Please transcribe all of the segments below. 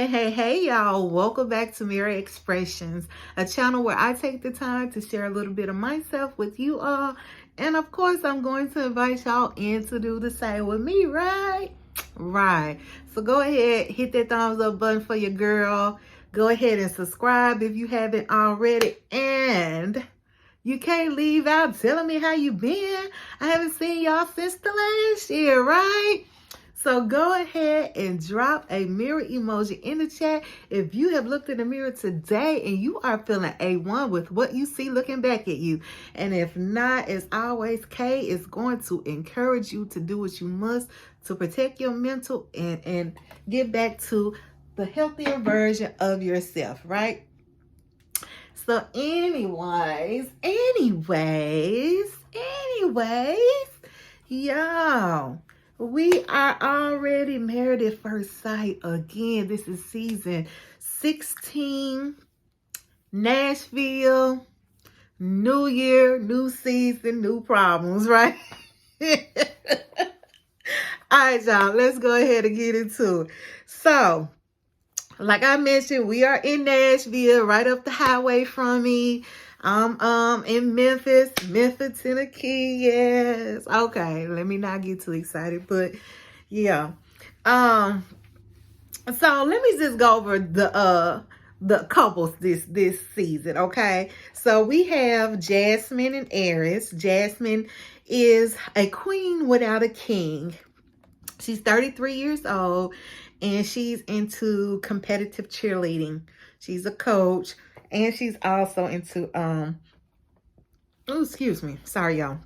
Hey, y'all. Welcome back to Mirror Expressions, a channel where I take the time to share a little bit of myself with you all. And of course, I'm going to invite y'all in to do the same with me, right? Right. So go ahead, hit that thumbs up button for your girl. Go ahead and subscribe if you haven't already. And you can't leave out telling me how you been. I haven't seen y'all since the last year, right? So go ahead and drop a mirror emoji in the chat if you have looked in the mirror today and you are feeling A1 with what you see looking back at you. And if not, as always, Kay is going to encourage you to do what you must to protect your mental and get back to the healthier version of yourself, right? So anyways, y'all, we are already married at first sight again. This is season 16, Nashville, new year, new season, new problems, right? All right, y'all, let's go ahead and get into it. So, like I mentioned, we are in Nashville, right up the highway from me. I'm in Memphis, Tennessee. Yes. Okay, let me not get too excited, but yeah. So let me just go over the couples this season, okay? So we have Jasmine and Aries. Jasmine is a queen without a king. She's 33 years old and she's into competitive cheerleading. She's a coach and she's also into excuse me. Sorry, y'all.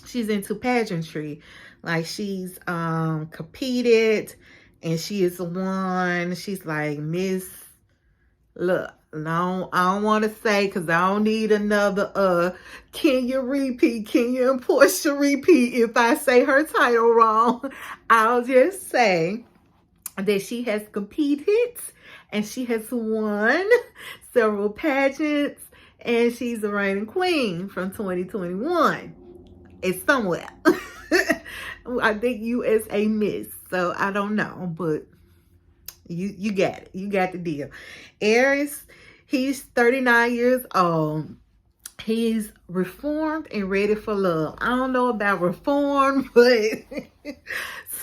She's into pageantry. Like she's competed and she is one. She's like Miss, look, no, I don't want to say because I don't need another Kenya repeat, Kenya and Portia repeat if I say her title wrong. I'll just say that she has competed and she has won several pageants and she's the reigning queen from 2021. It's somewhere. I think USA Miss, so I don't know, but you got it. You got the deal. Aries, he's 39 years old. He's reformed and ready for love. I don't know about reformed, but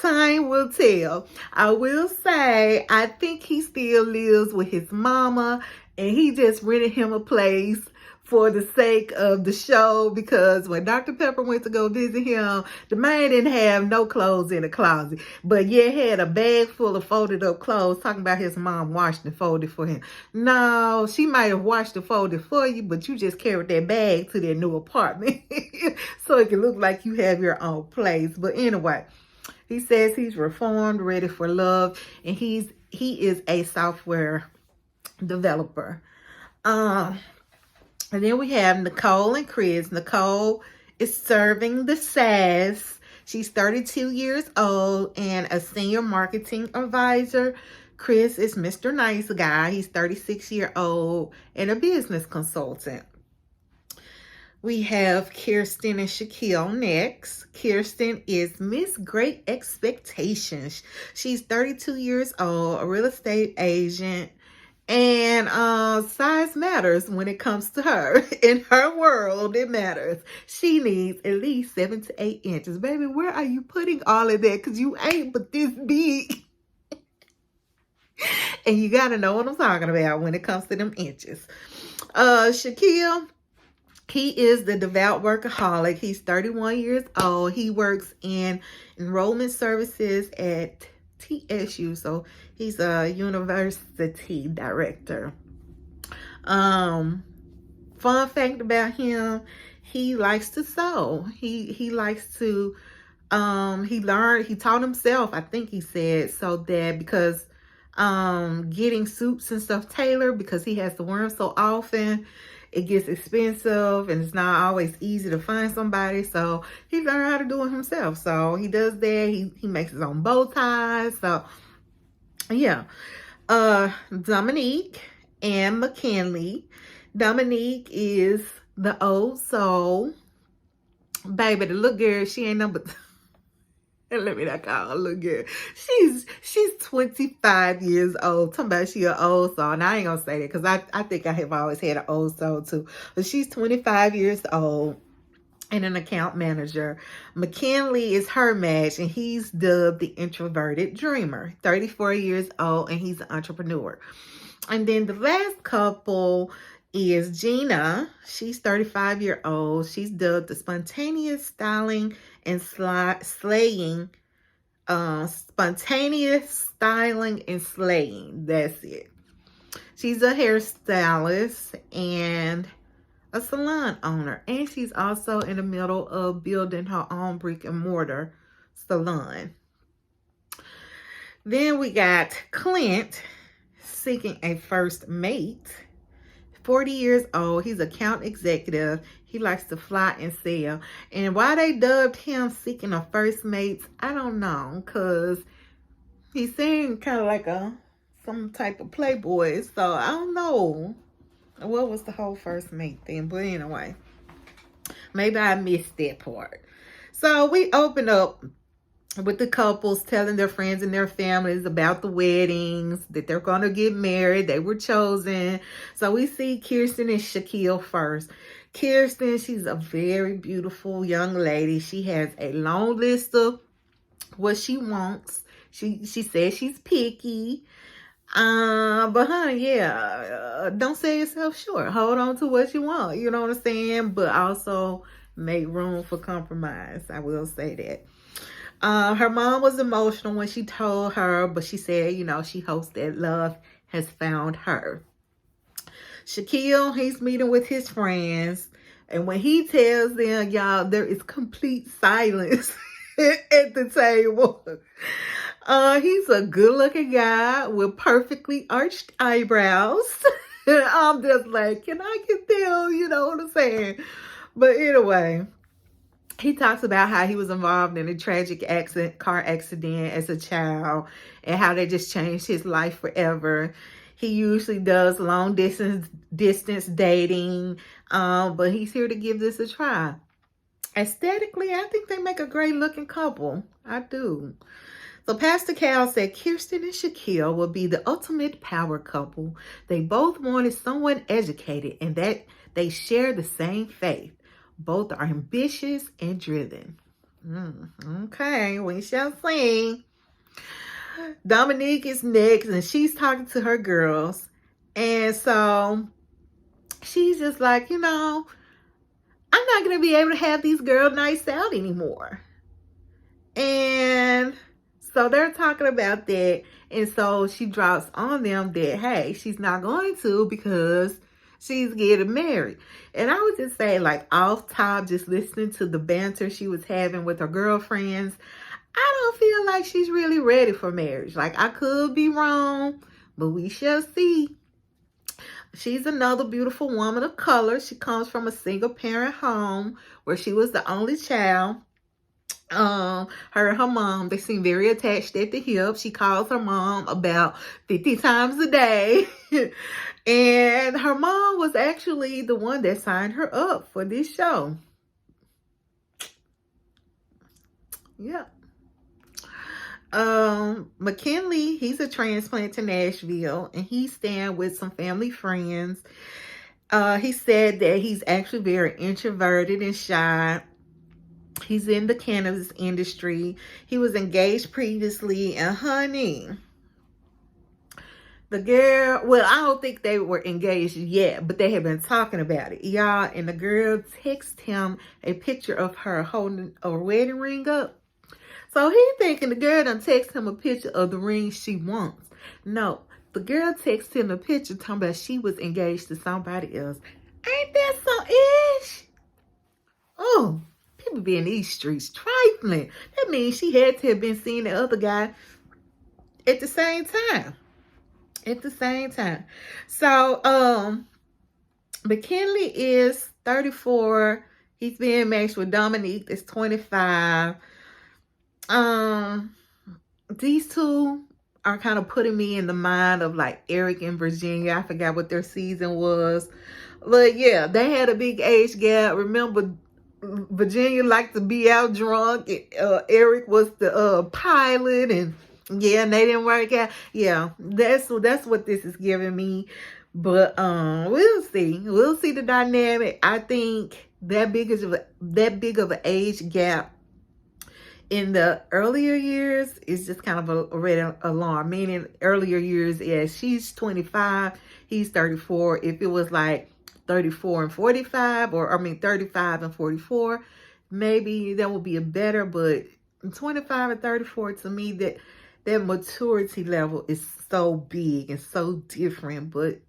time will tell. I will say, I think he still lives with his mama and he just rented him a place for the sake of the show, because when Dr. Pepper went to go visit him, the man didn't have no clothes in the closet, but yeah, had a bag full of folded up clothes, talking about his mom washed and folded for him. No, she might have washed and folded for you, but you just carried that bag to their new apartment so it can look like you have your own place. But anyway, he says he's reformed, ready for love, and he is a software developer. And then we have Nicole and Chris. Nicole is serving the SAS. She's 32 years old and a senior marketing advisor. Chris is Mr. Nice Guy. He's 36 years old and a business consultant. We have Kirsten and Shaquille next. Kirsten is Miss Great Expectations. She's 32 years old, a real estate agent. And size matters when it comes to her. In her world, it matters. She needs at least 7 to 8 inches. Baby, where are you putting all of that? Because you ain't but this big. And you got to know what I'm talking about when it comes to them inches. Shaquille, he is the devout workaholic. He's 31 years old. He works in enrollment services at TSU, so he's a university director. Fun fact about him, he likes to sew. He likes to he taught himself, I think he said, so that because getting suits and stuff tailored, because he has to wear them so often, it gets expensive and it's not always easy to find somebody. So he learned how to do it himself. So he does that. He makes his own bow ties. So yeah. Dominique and McKinley. Dominique is the old soul. Baby, the little girl, she ain't number Let me not call her little girl. She's 25 years old. Talking about she an old soul. And I ain't gonna say that because I think I have always had an old soul too. But she's 25 years old and an account manager. McKinley is her match, and he's dubbed the introverted dreamer. 34 years old, and he's an entrepreneur. And then the last couple is Gina. She's 35 years old. She's dubbed the spontaneous styling and slaying. Spontaneous styling and slaying. That's it. She's a hairstylist and a salon owner. And she's also in the middle of building her own brick and mortar salon. Then we got Clint seeking a first mate. 40 years old. He's account executive. He likes to fly and sell. And why they dubbed him seeking a first mate, I don't know. Because he seemed kind of like some type of playboy. So I don't know what was the whole first mate thing. But anyway, maybe I missed that part. So we open up with the couples telling their friends and their families about the weddings, that they're going to get married. They were chosen. So we see Kirsten and Shaquille first. Kirsten, she's a very beautiful young lady. She has a long list of what she wants. She says she's picky. But honey, yeah, don't sell yourself short. Hold on to what you want. You know what I'm saying? But also make room for compromise. I will say that. Her mom was emotional when she told her, but she said, you know, she hopes that love has found her. Shaquille, he's meeting with his friends, and when he tells them, y'all, there is complete silence at the table. He's a good-looking guy with perfectly arched eyebrows. I'm just like, can I get them? You know what I'm saying? But anyway, he talks about how he was involved in a tragic car accident as a child and how they just changed his life forever. He usually does long distance dating, but he's here to give this a try. Aesthetically, I think they make a great looking couple. I do. So Pastor Cal said Kirsten and Shaquille will be the ultimate power couple. They both wanted someone educated and that they share the same faith. Both are ambitious and driven. Okay, we shall see. Dominique is next, and she's talking to her girls. And so she's just like, you know, I'm not going to be able to have these girl nights out anymore. And so they're talking about that. And so she drops on them that, hey, she's not going to because she's getting married. And I would just say, like, off top, just listening to the banter she was having with her girlfriends, I don't feel like she's really ready for marriage. Like, I could be wrong, but we shall see. She's another beautiful woman of color. She comes from a single parent home where she was the only child. Her and her mom, they seem very attached at the hip. She calls her mom about 50 times a day. And her mom was actually the one that signed her up for this show. Yeah. McKinley, he's a transplant to Nashville, and he's staying with some family friends. He said that he's actually very introverted and shy. He's in the cannabis industry. He was engaged previously, and honey, the girl, well, I don't think they were engaged yet, but they have been talking about it, y'all. And the girl texted him a picture of her holding a wedding ring up. So he's thinking the girl done text him a picture of the ring she wants. No, the girl texted him a picture talking about she was engaged to somebody else. Ain't that some ish? Oh, people be in these streets trifling. That means she had to have been seeing the other guy at the same time. So, McKinley is 34. He's being matched with Dominique, that's 25. These two are kind of putting me in the mind of like Eric and Virginia. I forgot what their season was. But yeah, they had a big age gap. Remember, Virginia liked to be out drunk. Eric was the pilot, and yeah, and they didn't work out. Yeah, that's what this is giving me. But we'll see. We'll see the dynamic. I think that big of an age gap in the earlier years is just kind of a red alarm. Meaning earlier years, yeah, she's 25, he's 34. If it was like 34 and 45, or I mean 35 and 44, maybe that would be a better. But 25 and 34, to me, that maturity level is so big and so different. But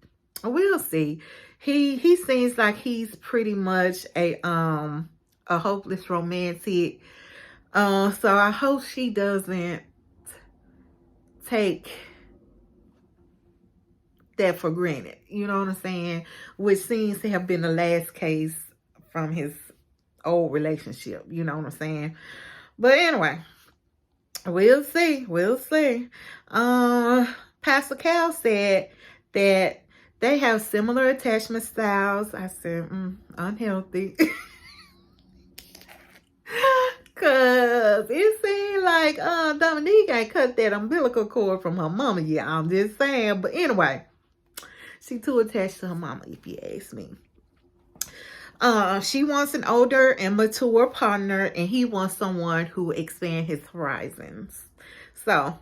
we'll see. He seems like he's pretty much a hopeless romantic. So I hope she doesn't take that for granted. You know what I'm saying? Which seems to have been the last case from his old relationship. You know what I'm saying? But anyway, we'll see. We'll see. Pastor Cal said that they have similar attachment styles. I said, unhealthy. Cause it seemed like Dominique ain't cut that umbilical cord from her mama yet. I'm just saying. But anyway, she too attached to her mama, if you ask me. She wants an older and mature partner, and he wants someone who expand his horizons. So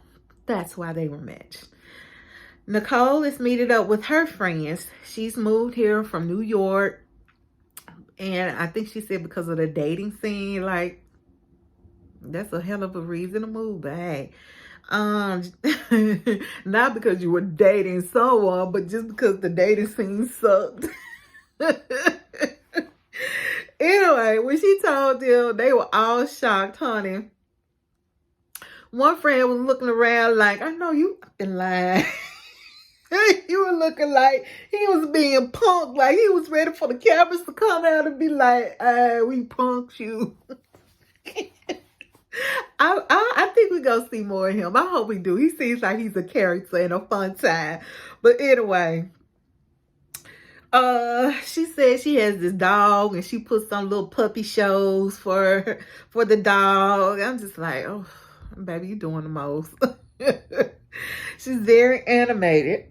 that's why they were matched. Nicole is meeting up with her friends. She's moved here from New York, and I think she said because of the dating scene. Like, that's a hell of a reason to move, but hey, not because you were dating someone, but just because the dating scene sucked. Anyway, when she told them, they were all shocked, honey. One friend was looking around like, I know you fucking lying. You were looking like he was being punked, like he was ready for the cameras to come out and be like, we punked you. I think we're going to see more of him. I hope we do. He seems like he's a character and a fun time. But anyway, she said she has this dog, and she puts some little puppy shows for the dog. I'm just like, oh, baby, you're doing the most. She's very animated.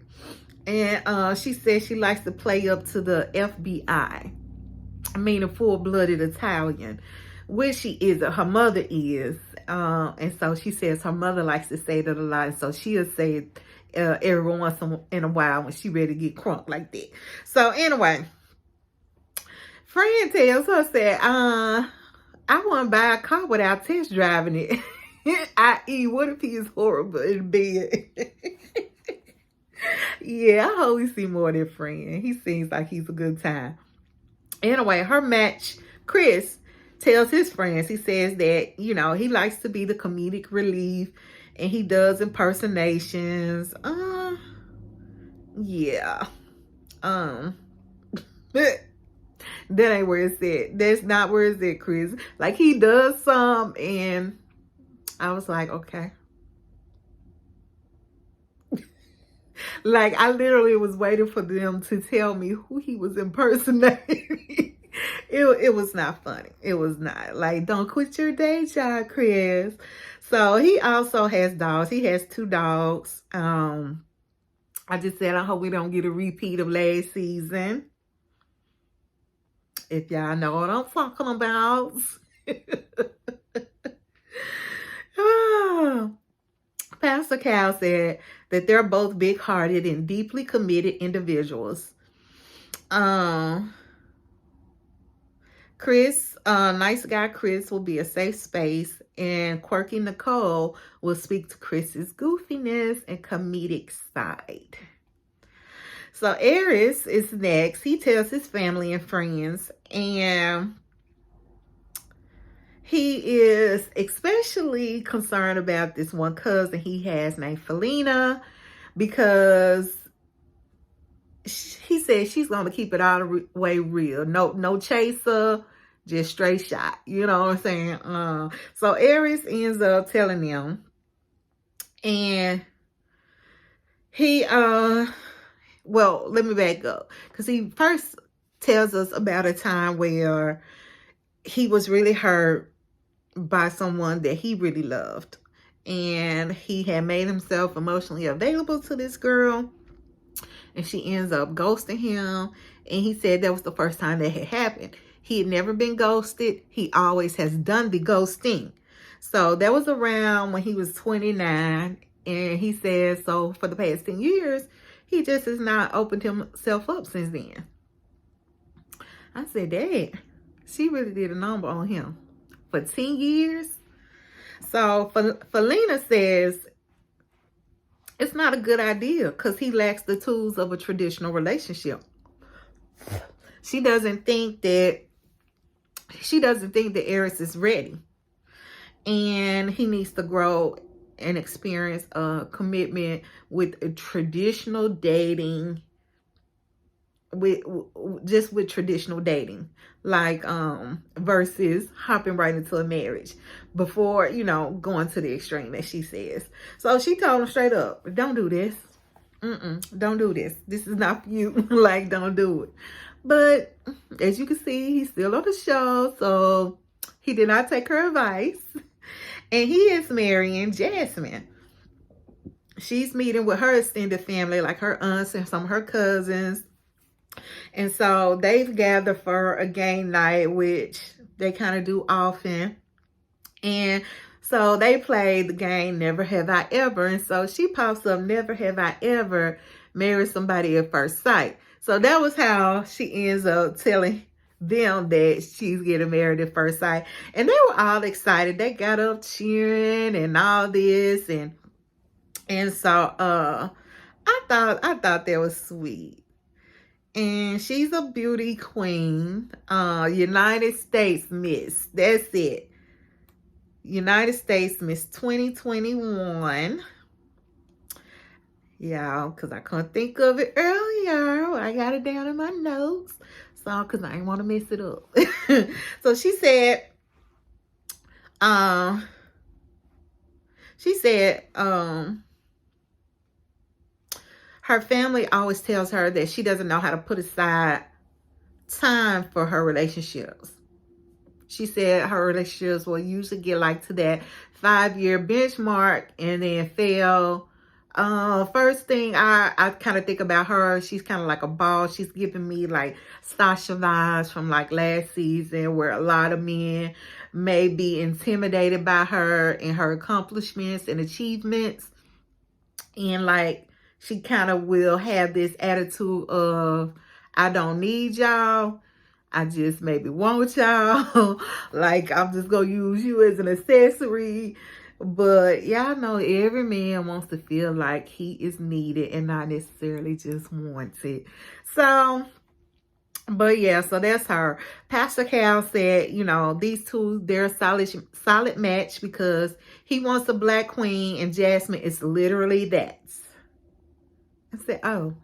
And she said she likes to play up to the FBI. I mean, a full-blooded Italian. Which she isn't. Her mother is. And so she says her mother likes to say that a lot. So she'll say it every once in a while when she ready to get crunk like that. So anyway, friend tells her, said, I want to buy a car without test driving it. I.e., what if he is horrible in bed? Yeah, I hope we see more of that friend. He seems like he's a good time. Anyway, her match, Chris, tells his friends, he says that, you know, he likes to be the comedic relief, and he does impersonations. Yeah. That ain't where it's at. That's not where it's at, Chris. Like, he does some, and I was like, okay. Like, I literally was waiting for them to tell me who he was impersonating. It was not funny. It was not. Like, don't quit your day job, Chris. So he also has dogs. He has 2 dogs. I just said I hope we don't get a repeat of last season. If y'all know what I'm talking about. Pastor Cal said that they're both big-hearted and deeply committed individuals. Chris, nice guy Chris will be a safe space, and quirky Nicole will speak to Chris's goofiness and comedic side. So Aries is next. He tells his family and friends, and he is especially concerned about this one cousin he has named Felina, because he said she's going to keep it all the way real. No chaser, just straight shot. You know what I'm saying? So Aries ends up telling them, and he, well, let me back up, because he first tells us about a time where he was really hurt by someone that he really loved. And he had made himself emotionally available to this girl. And she ends up ghosting him. And he said that was the first time that had happened. He had never been ghosted. He always has done the ghosting. So that was around when he was 29. And he said, so for the past 10 years, he just has not opened himself up since then. I said, Dad, she really did a number on him for 10 years. So Felina says it's not a good idea because he lacks the tools of a traditional relationship. She doesn't think that Aries is ready, and he needs to grow and experience a commitment with a traditional dating, with traditional dating, like versus hopping right into a marriage before, you know, going to the extreme, as she says. So she told him straight up, don't do this. Don't do this. This is not for you. Like, don't do it. But as you can see, he's still on the show, so he did not take her advice. And he is marrying Jasmine. She's meeting with her extended family, like her aunts and some of her cousins. And so they've gathered for a game night, which they kind of do often. And so they played the game Never Have I Ever. And so she pops up, Never Have I Ever married somebody at first sight. So that was how she ends up telling them that she's getting married at first sight. And they were all excited. They got up cheering and all this. And so I thought that was sweet. And she's a beauty queen. United States Miss. That's it. United States Miss 2021. Yeah, because I couldn't think of it earlier. I got it down in my notes. So, because I didn't want to mess it up. So she said, her family always tells her that she doesn't know how to put aside time for her relationships. She said her relationships will usually get like to that 5-year benchmark and then fail. First thing I kind of think about her, she's kind of like a boss. She's giving me like Sasha vibes from like last season, where a lot of men may be intimidated by her and her accomplishments and achievements. And like, she kind of will have this attitude of, I don't need y'all. I just maybe want y'all. Like, I'm just going to use you as an accessory. But y'all know every man wants to feel like he is needed and not necessarily just wanted. So, but yeah, so that's her. Pastor Cal said, you know, these two, they're a solid match because he wants a black queen and Jasmine is literally that. I said, oh,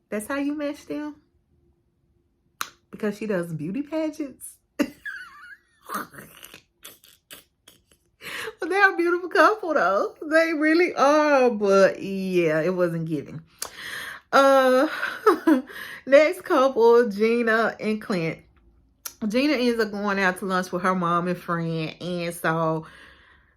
that's how you match them? Because she does beauty pageants? Well, they're a beautiful couple, though. They really are. But, yeah, it wasn't giving. Next couple, Gina and Clint. Gina ends up going out to lunch with her mom and friend. And so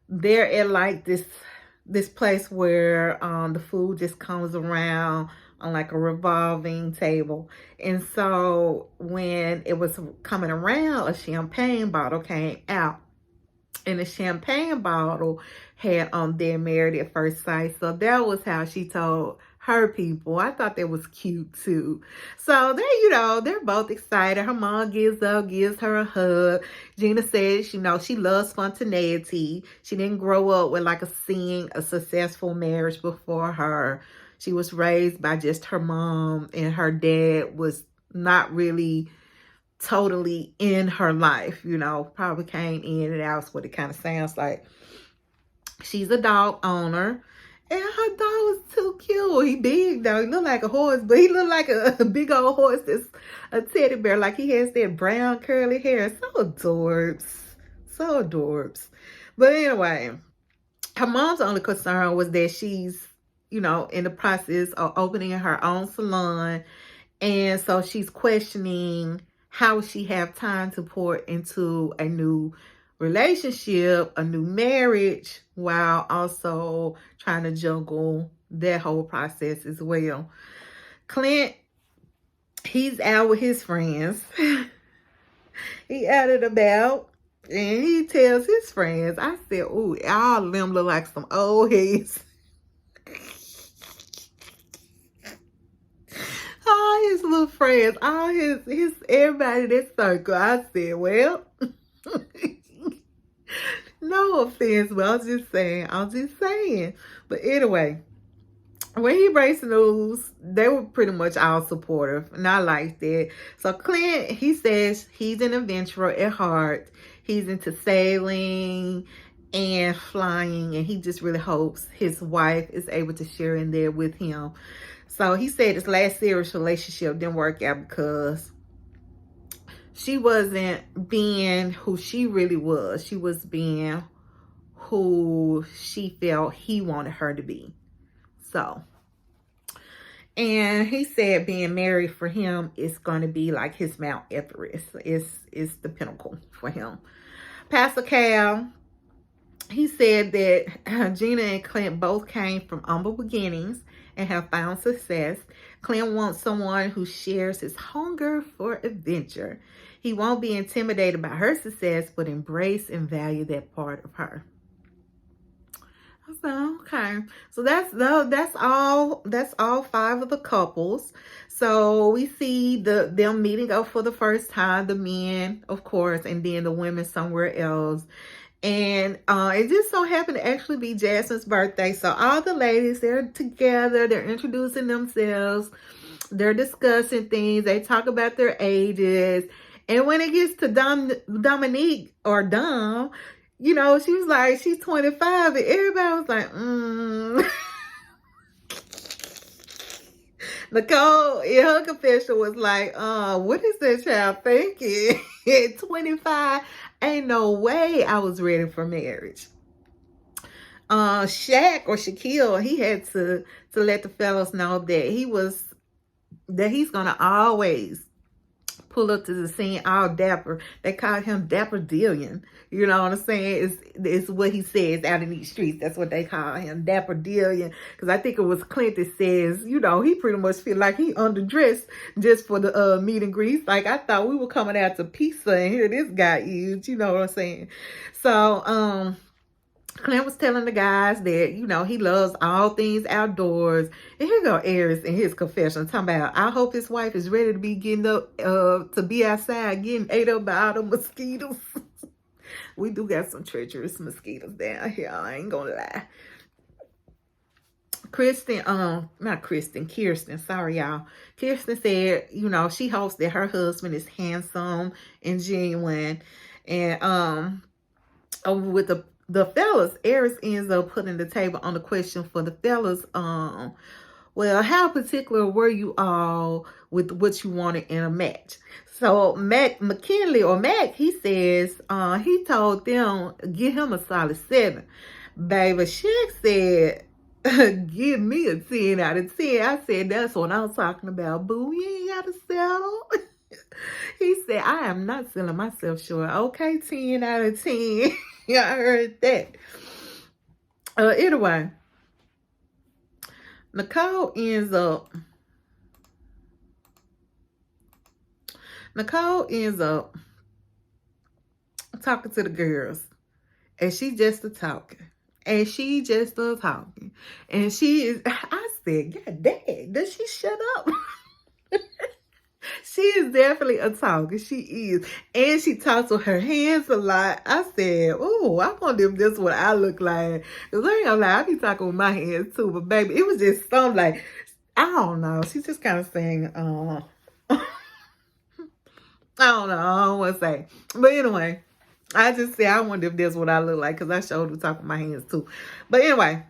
they're at, like, this place where the food just comes around on like a revolving table. And so when it was coming around, a champagne bottle came out. And the champagne bottle had they're married at first sight. So that was how she told her people. I thought that was cute too. So they, you know, they're both excited. Her mom gives her a hug. Gina says, you know, she loves spontaneity. She didn't grow up with like seeing a successful marriage before her. She was raised by just her mom, and her dad was not really totally in her life, you know, probably came in and out. Is what it kind of sounds like. She's a dog owner, and her dog was too cute. He big though. He looked like a horse, but he looked like a big old horse that's a teddy bear. Like, he has that brown curly hair. So adorbs. So adorbs. But anyway, her mom's only concern was that she's, you know, in the process of opening her own salon. And so she's questioning how would she have time to pour into a new relationship, a new marriage, while also trying to juggle that whole process as well? Clint, he's out with his friends. He out and about, and he tells his friends, I said, ooh, all of them look like some old heads. All his little friends, all his everybody in that circle. I said, well, no offense, but I'm just saying. But anyway, when he breaks the news, they were pretty much all supportive, and I like that. So Clint, he says he's an adventurer at heart. He's into sailing and flying, and he just really hopes his wife is able to share in there with him. So he said his last serious relationship didn't work out because she wasn't being who she really was. She was being who she felt he wanted her to be. So, and he said being married for him is going to be like his Mount Everest. It's the pinnacle for him. Pastor Cal, he said that Gina and Clint both came from humble beginnings and have found success. Clint wants someone who shares his hunger for adventure. He won't be intimidated by her success, but embrace and value that part of her. So, okay, so that's all 5 of the couples. So we see them meeting up for the first time, the men, of course, and then the women somewhere else. And it just so happened to actually be Jasmine's birthday. So all the ladies, they're together, they're introducing themselves, they're discussing things, they talk about their ages. And when it gets to Dominique or Dom, you know, she was like, she's 25, and everybody was like, Nicole, in her confession, was like, what is that child thinking? At 25, ain't no way I was ready for marriage. Shaq or Shaquille, he had to let the fellas know that he's gonna always pull up to the scene all dapper. They call him Dapper Dillion. You know what I'm saying? It's what he says out in these streets. That's what they call him, Dapper Dillion. Because I think it was Clint that says, you know, he pretty much feel like he underdressed just for the meet and greets. Like, I thought we were coming out to pizza, and here this guy is. You know what I'm saying? So, Clint was telling the guys that, you know, he loves all things outdoors. And here go Aries in his confession talking about, I hope his wife is ready to be getting up, to be outside getting ate up by all the mosquitoes. We do got some treacherous mosquitoes down here, I ain't gonna lie. Kirsten, sorry y'all. Kirsten said, you know, she hopes that her husband is handsome and genuine. And with the fellas, Aries ends up putting the table on the question for the fellas. Well, how particular were you all with what you wanted in a match? So Mac, he says, he told them, give him a solid 7. Baby, Shaq said, give me a 10 out of 10. I said, that's what I'm talking about, boo. You ain't got to settle. He said, I am not selling myself short. Okay, 10 out of 10. Yeah, I heard that. Anyway, Nicole ends up talking to the girls, and she just a talking. And she is, I said, God dang, does she shut up? She is definitely a talker. She is. And she talks with her hands a lot. I said, oh, I wonder if this is what I look like. Because I ain't gonna lie, I be talking with my hands too. But baby, it was just something like, I don't know. She's just kind of saying, I don't know. I don't want to say. But anyway, I just said, I wonder if this is what I look like. Because I showed her talking with my hands too. But anyway,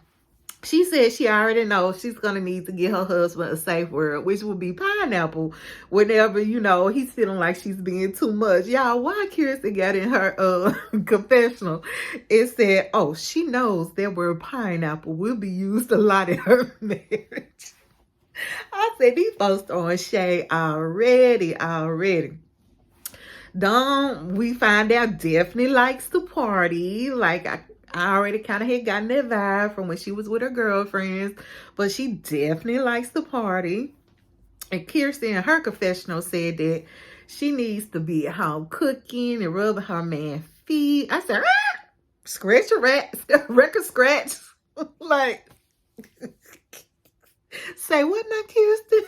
she said she already knows she's going to need to get her husband a safe word, which would be pineapple whenever, you know, he's feeling like she's being too much. Y'all, why Kirsten got in her confessional, it said, oh, she knows that word pineapple will be used a lot in her marriage. I said, these folks throwing shade already. Dom, we find out, definitely likes to party. Like, I already kind of had gotten that vibe from when she was with her girlfriends, but she definitely likes to party. And Kirsten, in her confessional, said that she needs to be at home cooking and rubbing her man's feet. I said, ah, scratch a record scratch. Like, say what now, Kirsten?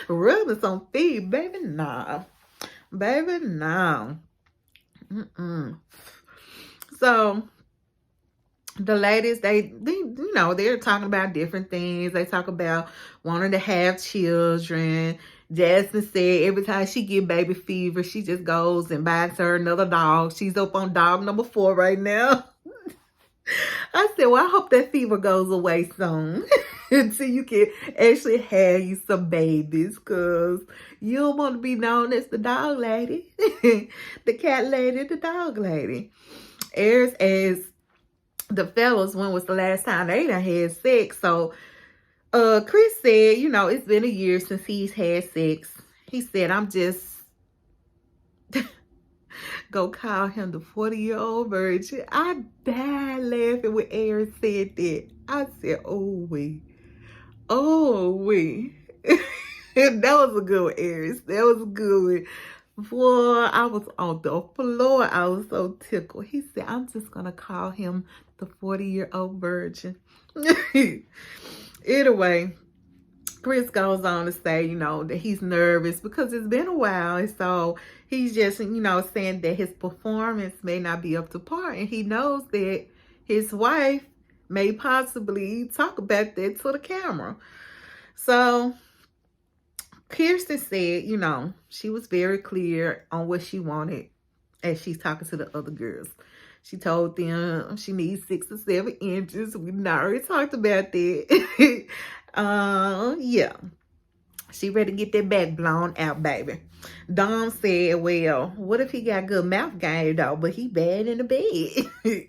Rubbing some feet, baby, nah. Baby, no. So the ladies, they you know, they're talking about different things. They talk about wanting to have children. Jasmine said every time she get baby fever, she just goes and buys her another dog. She's up on dog number 4 right now. I said, well, I hope that fever goes away soon until you can actually have you some babies, because you don't want to be known as the dog lady, the cat lady, the dog lady. As the fellas, when was the last time they done had sex? So Chris said, you know, it's been a year since he's had sex. He said, I'm just go call him the 40-year-old virgin. I died laughing when Aaron said that. I said, oh, we. That was a good one, Aaron. That was a good one. Boy, I was on the floor. I was so tickled. He said, I'm just going to call him the 40-year-old virgin. Anyway, Chris goes on to say, you know, that he's nervous because it's been a while. And so he's just, you know, saying that his performance may not be up to par. And he knows that his wife may possibly talk about that to the camera. So Kirsten said, you know, she was very clear on what she wanted as she's talking to the other girls. She told them she needs 6 or 7 inches. We already talked about that. Yeah. She ready to get that back blown out, baby. Dom said, well, what if he got good mouth game, though, but he bad in the bed?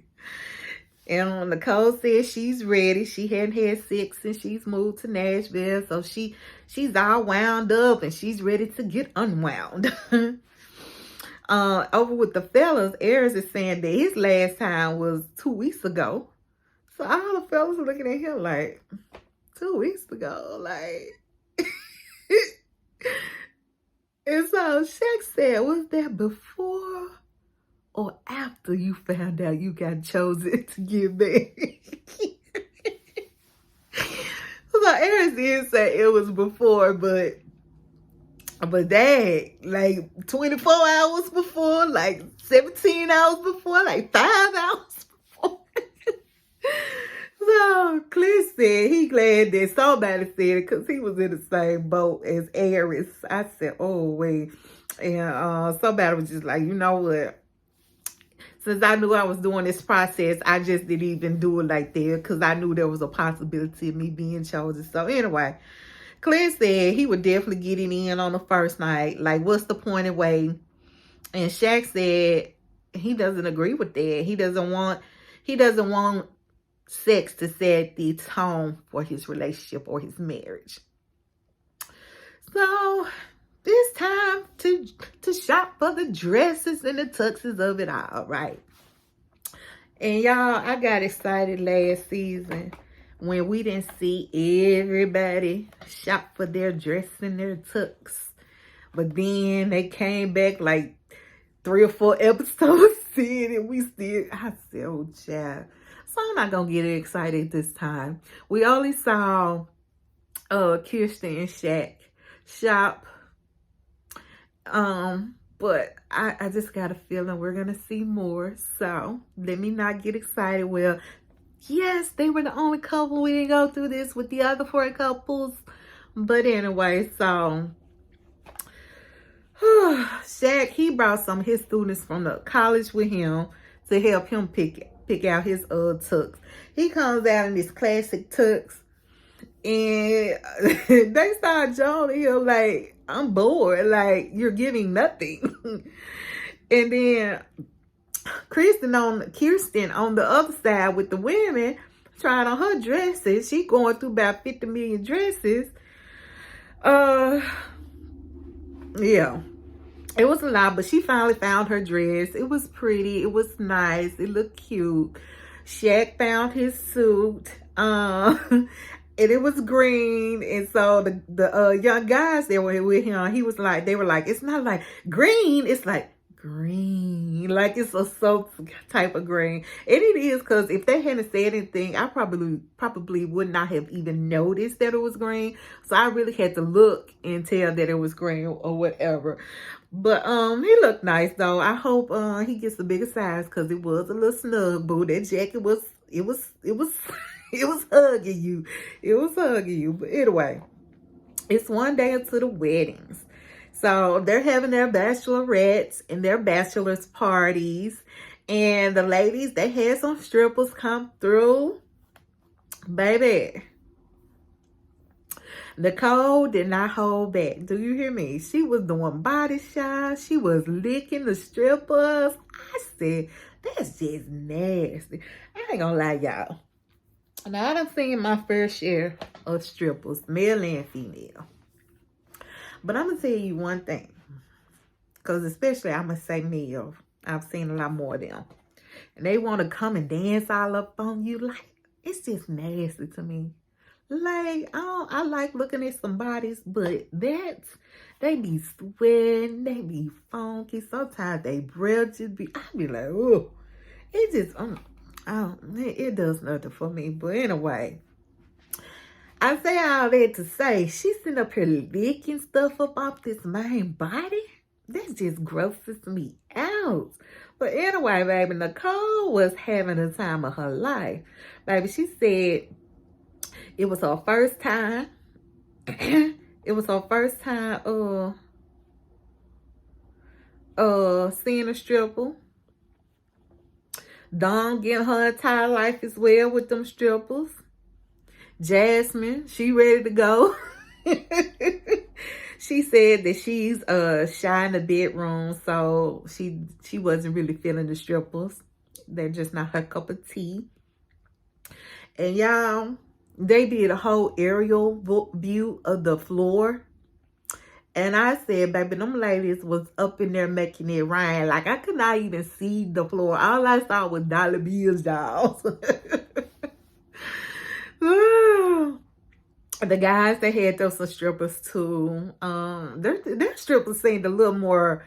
And Nicole said she's ready. She hadn't had sex since she's moved to Nashville. So she's all wound up and she's ready to get unwound. Over with the fellas, Aries is saying that his last time was 2 weeks ago. So all the fellas are looking at him like, 2 weeks ago? Like... And so Shaq said, was that before or after you found out you got chosen to get married? So Aries did say it was before, but dang, like 24 hours before, like 17 hours before, like 5 hours before. So Cliff said he glad that somebody said it because he was in the same boat as Aries. I said, oh, wait. And somebody was just like, you know what? Since I knew I was doing this process, I just didn't even do it like that because I knew there was a possibility of me being chosen. So anyway, Cliff said he would definitely get it in on the first night. Like, what's the point of waiting? And Shaq said he doesn't agree with that. He doesn't want sex to set the tone for his relationship or his marriage. So it's time to shop for the dresses and the tuxes of it all, right? And y'all, I got excited last season when we didn't see everybody shop for their dress and their tux. But then they came back like 3 or 4 episodes in and we still, I said, oh, child. So I'm not going to get excited this time. We only saw Kirsten and Shaq shop. But I just got a feeling we're going to see more. So let me not get excited. Well, yes, they were the only couple. We didn't go through this with the other 4 couples. But anyway, so Shaq, he brought some of his students from the college with him to help him pick out his tux. He comes out in this classic tux and they start joning him like, I'm bored, like you're giving nothing. And then Kirsten on the other side with the women trying on her dresses. She going through about 50 million dresses. Yeah. It was a lot, but she finally found her dress. It was pretty. It was nice. It looked cute. Shaq found his suit. And it was green. And so the young guys that were with him, they were like, it's not like green. It's like green. Like it's a soap type of green. And it is, because if they hadn't said anything, I probably would not have even noticed that it was green. So I really had to look and tell that it was green or whatever. But he looked nice though. I hope he gets a bigger size, because it was a little snug, boo. That jacket was it was it was hugging you. It was hugging you. But anyway, it's one day until the weddings. So they're having their bachelorettes and their bachelor's parties. And the ladies, they had some strippers come through. Baby, Nicole did not hold back. Do you hear me? She was doing body shots. She was licking the strippers. I said, that's just nasty. I ain't gonna lie, y'all. Now, I done seen my fair share of strippers, male and female. But I'm gonna tell you one thing. Because especially, I'm gonna say male. I've seen a lot more of them. And they want to come and dance all up on you. Like, it's just nasty to me. Like, I like looking at some bodies, but they be sweating, they be funky. Sometimes they breath just be, I be like, oh, it just, it does nothing for me. But anyway, I say all that to say, she's sitting up here licking stuff up off this main body. That just grosses me out. But anyway, baby, Nicole was having the time of her life. Baby, she said, it was her first time. It was her first time seeing a stripper. Dawn getting her entire life as well with them strippers. Jasmine, she ready to go. She said that she's shy in the bedroom, so she wasn't really feeling the strippers. They're just not her cup of tea. And y'all, they did a whole aerial view of the floor. And I said, baby, them ladies was up in there making it rain. Like, I could not even see the floor. All I saw was dollar bills, y'all. The guys, they had those some strippers too. Their strippers seemed a little more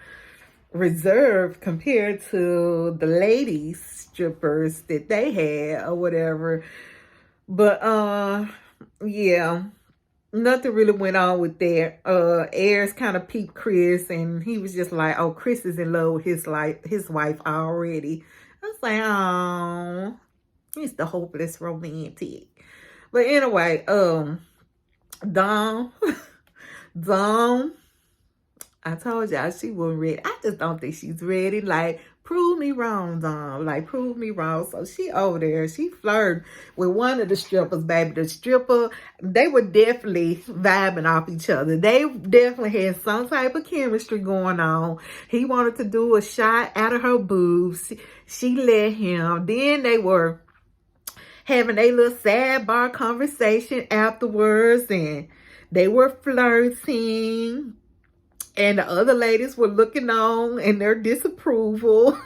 reserved compared to the ladies strippers that they had or whatever. But yeah, nothing really went on with that. Ayers kind of peeped Chris, and he was just like, oh, Chris is in love with his wife already. I was like, oh, he's the hopeless romantic. But anyway, Dawn, I told y'all she wasn't ready. I just don't think she's ready. Like, prove me wrong, Dawn. Like, prove me wrong. So she over there, she flirted with one of the strippers, baby. The stripper, they were definitely vibing off each other. They definitely had some type of chemistry going on. He wanted to do a shot out of her boobs. She let him. Then they were having a little sidebar conversation afterwards, and they were flirting. And the other ladies were looking on in their disapproval,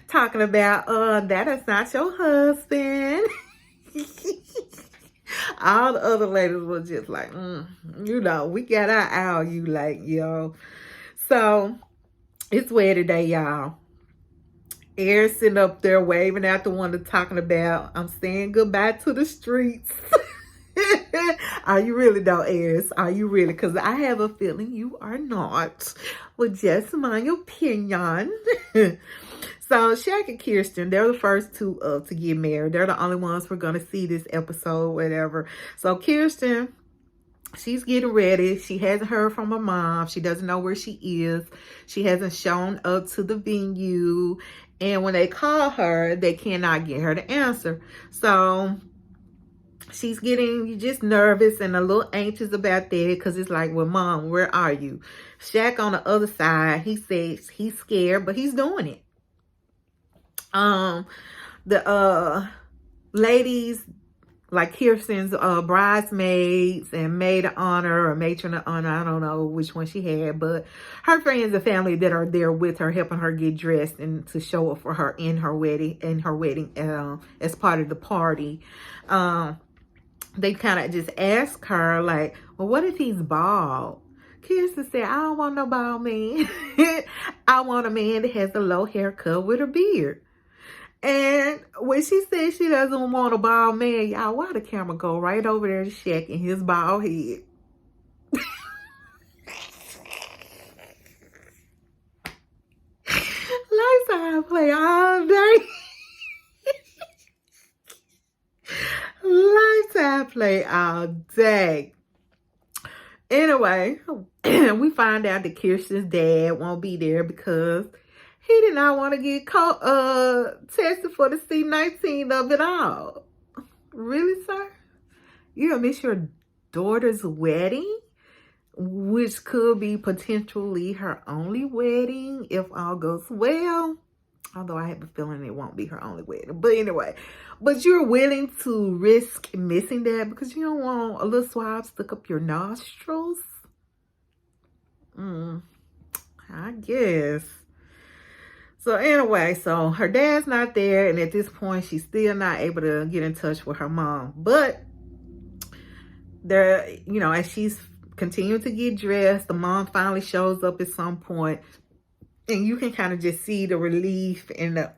talking about, that is not your husband. All the other ladies were just like, you know, we got our eye on you, like, yo. So, it's wedding day, y'all. Ayers sitting up there waving at the one that's talking about, I'm saying goodbye to the streets. Are you really though, Ayers? Are you really? Because I have a feeling you are not. Well, just my opinion. So Shaq and Kirsten, they're the first two to get married. They're the only ones we're going to see this episode, whatever. So Kirsten, she's getting ready. She hasn't heard from her mom. She doesn't know where she is. She hasn't shown up to the venue. And when they call her, they cannot get her to answer. So she's getting just nervous and a little anxious about that, because it's like, well, Mom, where are you? Shaq on the other side, he says he's scared, but he's doing it. The ladies, like Kirsten's bridesmaids and maid of honor or matron of honor. I don't know which one she had, but her friends and family that are there with her, helping her get dressed and to show up for her in her wedding, as part of the party. They kind of just ask her like, well, what if he's bald? Kirsten said, I don't want no bald man. I want a man that has a low haircut with a beard. And when she said she doesn't want a bald man, y'all, why the camera go right over there to Shaq and his bald head? Lifetime play all day. Lifetime play all day. Anyway, we find out that Kirsten's dad won't be there because he did not want to get tested for the C-19 of it all. Really, sir? You gonna miss your daughter's wedding, which could be potentially her only wedding if all goes well. Although I have a feeling it won't be her only wedding. But anyway, but you're willing to risk missing that because you don't want a little swab stuck up your nostrils? I guess. So anyway, so her dad's not there, and at this point, she's still not able to get in touch with her mom. But there, you know, as she's continuing to get dressed, the mom finally shows up at some point, and you can kind of just see the relief and the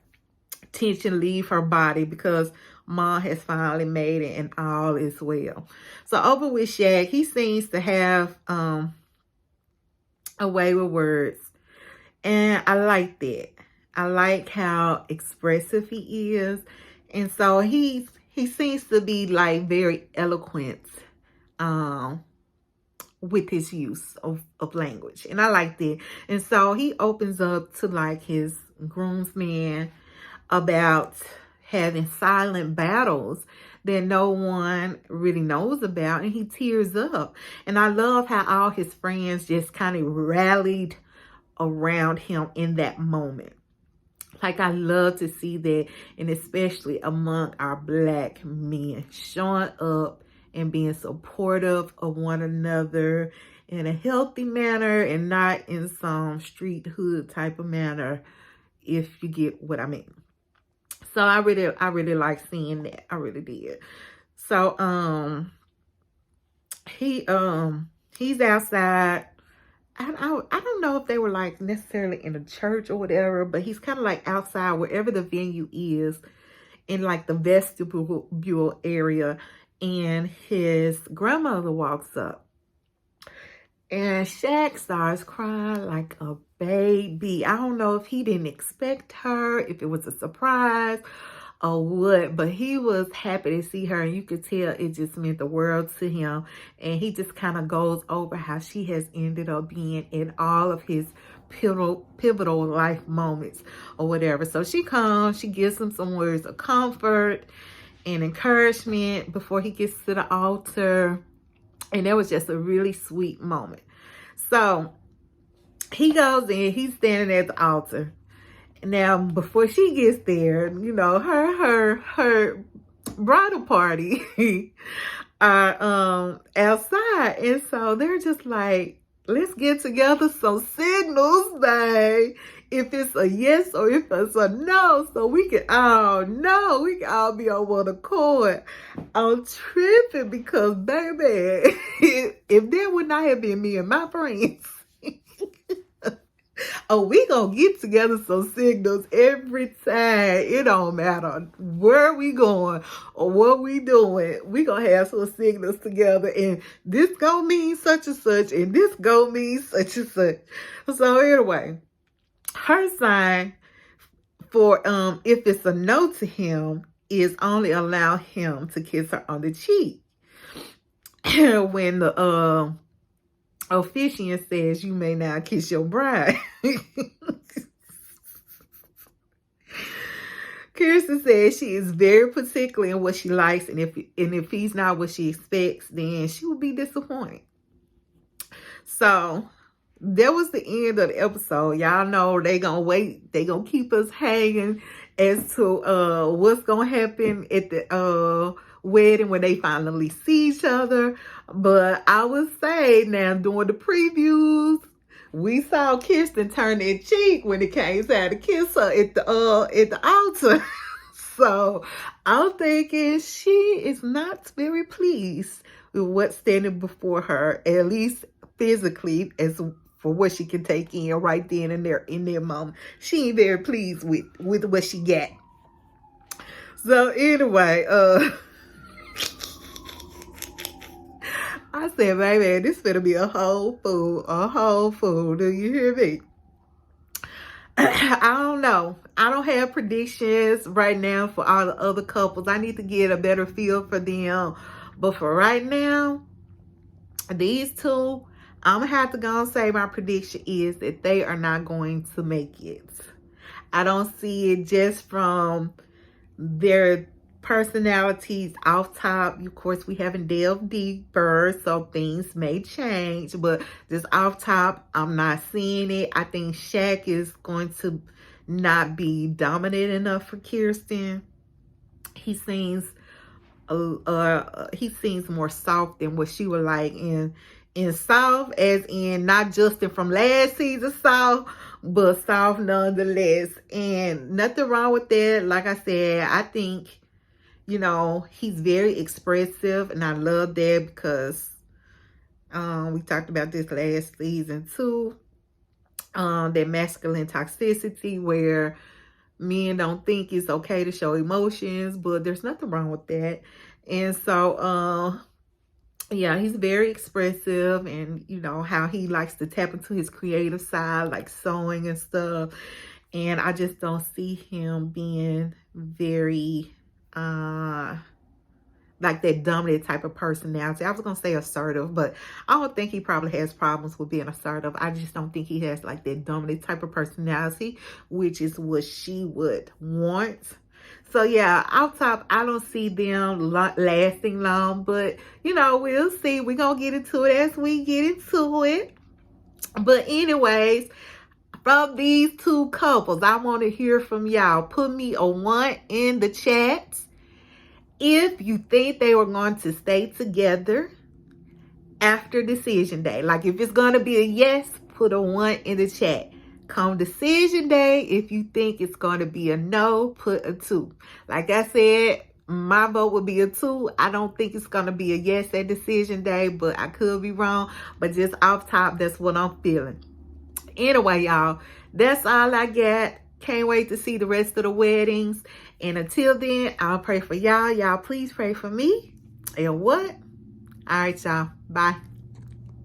tension leave her body because mom has finally made it and all is well. So over with Shaq, he seems to have a way with words, and I like that. I like how expressive he is. And so he seems to be like very eloquent with his use of language. And I like that. And so he opens up to like his groomsmen about having silent battles that no one really knows about. And he tears up. And I love how all his friends just kind of rallied around him in that moment. Like, I love to see that, and especially among our Black men, showing up and being supportive of one another in a healthy manner and not in some street hood type of manner, if you get what I mean. So I really like seeing that. I really did. So he's outside. I don't know if they were like necessarily in a church or whatever, but he's kind of like outside wherever the venue is, in like the vestibule area, and his grandmother walks up. And Shaq starts crying like a baby. I don't know if he didn't expect her, if it was a surprise or what, but he was happy to see her, and you could tell it just meant the world to him. And he just kind of goes over how she has ended up being in all of his pivotal life moments or whatever. So she comes, she gives him some words of comfort and encouragement before he gets to the altar. And that was just a really sweet moment. So he goes in, he's standing at the altar. Now, before she gets there, you know, her bridal party are outside. And so they're just like, let's get together some signals, babe. If it's a yes or if it's a no, so we can all know, we can all be on one accord. I'm tripping because, baby, if that would not have been me and my friends, oh, we gonna get together some signals every time. It don't matter where we going or what we doing. We gonna have some signals together, and this gonna mean such and such, and this gonna mean such and such. So anyway, her sign for if it's a no to him is only allow him to kiss her on the cheek. When the officiant says you may now kiss your bride. Kirsten says she is very particular in what she likes, and if he's not what she expects, then she will be disappointed. So that was the end of the episode. Y'all know they gonna wait. They gonna keep us hanging as to what's gonna happen at the wedding when they finally see each other. But I would say now during the previews, we saw Kirsten turn that cheek when it came time to kiss her at the altar. So I'm thinking she is not very pleased with what's standing before her, at least physically, as for what she can take in right then and there in their moment. She ain't very pleased with what she got. So anyway, I said, baby, this finna be a whole fool. Do you hear me? I don't know. I don't have predictions right now for all the other couples. I need to get a better feel for them. But for right now, these two, I'm going to have to go and say my prediction is that they are not going to make it. I don't see it just from their personalities off top. Of course, we haven't delved deeper, so things may change, but just off top, I'm not seeing it. I think Shaq is going to not be dominant enough for Kirsten. He seems more soft than what she would like in soft, as in not Justin from last season soft, but soft nonetheless. And nothing wrong with that. Like I said, I think, you know, he's very expressive, and I love that because we talked about this last season too. That masculine toxicity where men don't think it's okay to show emotions, but there's nothing wrong with that. And so yeah, he's very expressive, and you know how he likes to tap into his creative side, like sewing and stuff. And I just don't see him being very like that dominant type of personality. I was gonna say assertive, but I don't think he probably has problems with being assertive. I just don't think he has like that dominant type of personality, which is what she would want. So yeah, out top, I don't see them lasting long, but you know, we'll see. We're gonna get into it as we get into it. But anyways, from these two couples, I want to hear from y'all. Put me a 1 in the chat if you think they were going to stay together after decision day. Like if it's going to be a yes, put a 1 in the chat. Come decision day, if you think it's going to be a no, put a 2. Like I said, my vote would be a 2. I don't think it's going to be a yes at decision day, but I could be wrong. But just off top, that's what I'm feeling. Anyway, y'all, that's all I got. Can't wait to see the rest of the weddings. And until then, I'll pray for y'all. Y'all please pray for me. And what? All right, y'all. Bye.